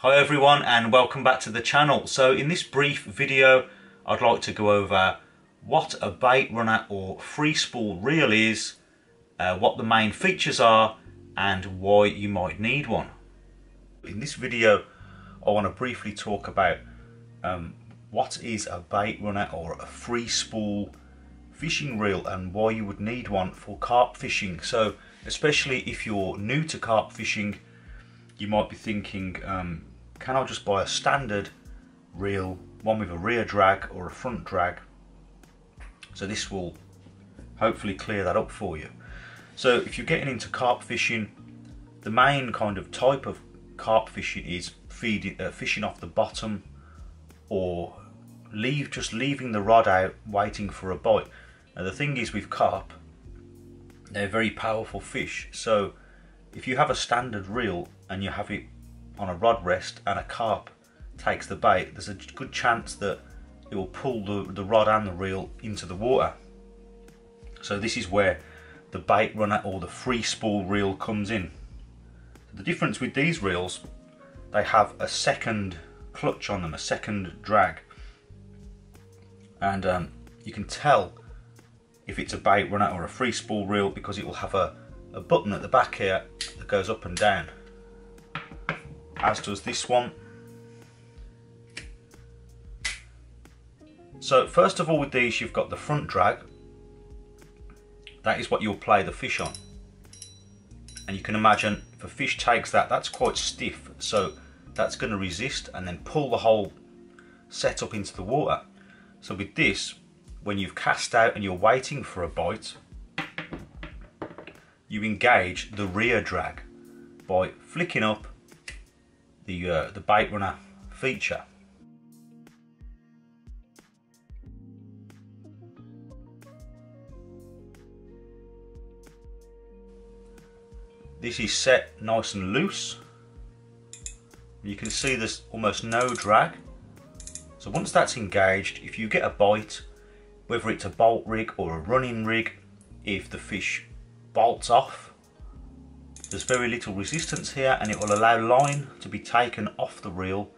Hi everyone and welcome back to the channel. So in this brief video I'd like to go over what a Baitrunner or Freespool reel is, what the main features are and why you might need one. In this video I want to briefly talk about what is a Baitrunner or a Freespool fishing reel and why you would need one for carp fishing. So especially if you're new to carp fishing, you might be thinking, can I just buy a standard reel, one with a rear drag or a front drag? So this will hopefully clear that up for you. So if you're getting into carp fishing, the main kind of type of carp fishing is fishing off the bottom or just leaving the rod out waiting for a bite. Now the thing is with carp, they're very powerful fish, so if you have a standard reel and you have it on a rod rest and a carp takes the bait, there's a good chance that it will pull the rod and the reel into the water. So this is where the Baitrunner or the Freespool reel comes in. The difference with these reels, they have a second clutch on them, a second drag, and you can tell if it's a Baitrunner or a Freespool reel because it will have a button at the back here that goes up and down, as does this one. So first of all with these, you've got the front drag. That is what you'll play the fish on, and you can imagine if a fish takes that, that's quite stiff, so that's going to resist and then pull the whole setup into the water. So with this, when you've cast out and you're waiting for a bite, you engage the rear drag by flicking up the Baitrunner feature. This is set nice and loose. You can see there's almost no drag. So once that's engaged, if you get a bite, whether it's a bolt rig or a running rig, if the fish bolts off, there's very little resistance here and it will allow line to be taken off the reel,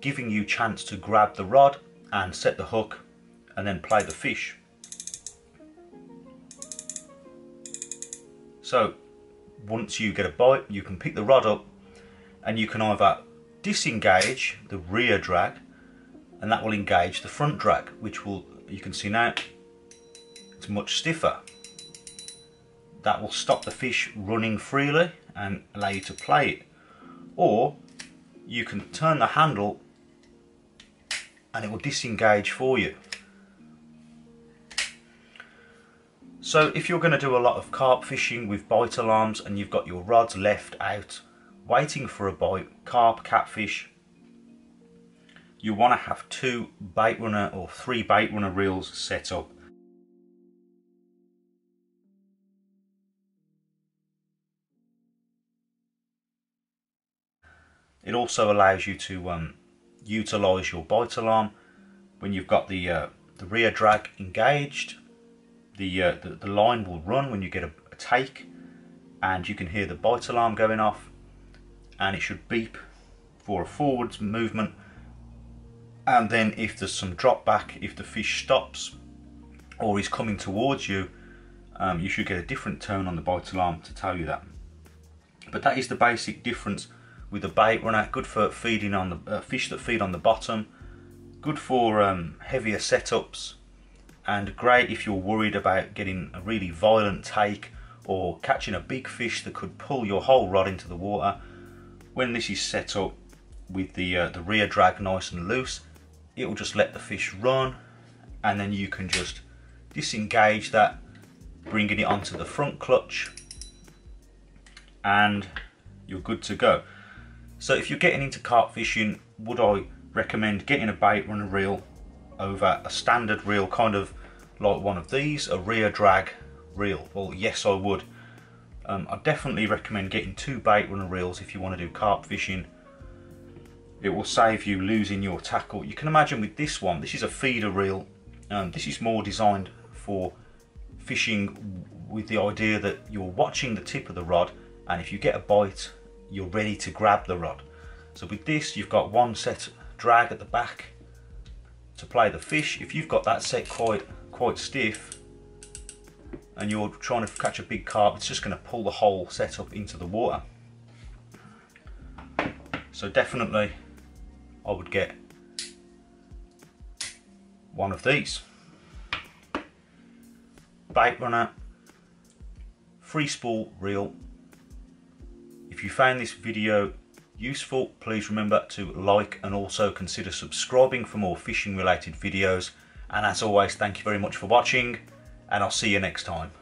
giving you chance to grab the rod and set the hook and then play the fish. So once you get a bite, you can pick the rod up and you can either disengage the rear drag and that will engage the front drag, which will, you can see now, it's much stiffer. That will stop the fish running freely and allow you to play it. Or you can turn the handle and it will disengage for you. So if you're going to do a lot of carp fishing with bite alarms and you've got your rods left out waiting for a bite, carp, catfish, you want to have 2 Baitrunner or 3 Baitrunner reels set up. It also allows you to utilise your bite alarm when you've got the rear drag engaged. The line will run when you get a take, and you can hear the bite alarm going off, and it should beep for a forwards movement. And then if there's some drop back, if the fish stops or is coming towards you, you should get a different tone on the bite alarm to tell you that. But that is the basic difference with the Baitrunner. Good for feeding on the fish that feed on the bottom, good for heavier setups, and great if you're worried about getting a really violent take or catching a big fish that could pull your whole rod into the water. When this is set up with the rear drag nice and loose, it will just let the fish run, and then you can just disengage that, bringing it onto the front clutch, and you're good to go. So if you're getting into carp fishing, would I recommend getting a Baitrunner reel over a standard reel, kind of like one of these, a rear drag reel? Well, yes, I would. I definitely recommend getting 2 Baitrunner reels if you want to do carp fishing. It will save you losing your tackle. You can imagine with this one, this is a feeder reel. This is more designed for fishing with the idea that you're watching the tip of the rod, and if you get a bite, you're ready to grab the rod. So with this, you've got one set drag at the back to play the fish. If you've got that set quite stiff and you're trying to catch a big carp, it's just going to pull the whole setup into the water. So definitely I would get one of these. Baitrunner Freespool reel. If you found this video useful, please remember to like and also consider subscribing for more fishing related videos. And as always, thank you very much for watching, and I'll see you next time.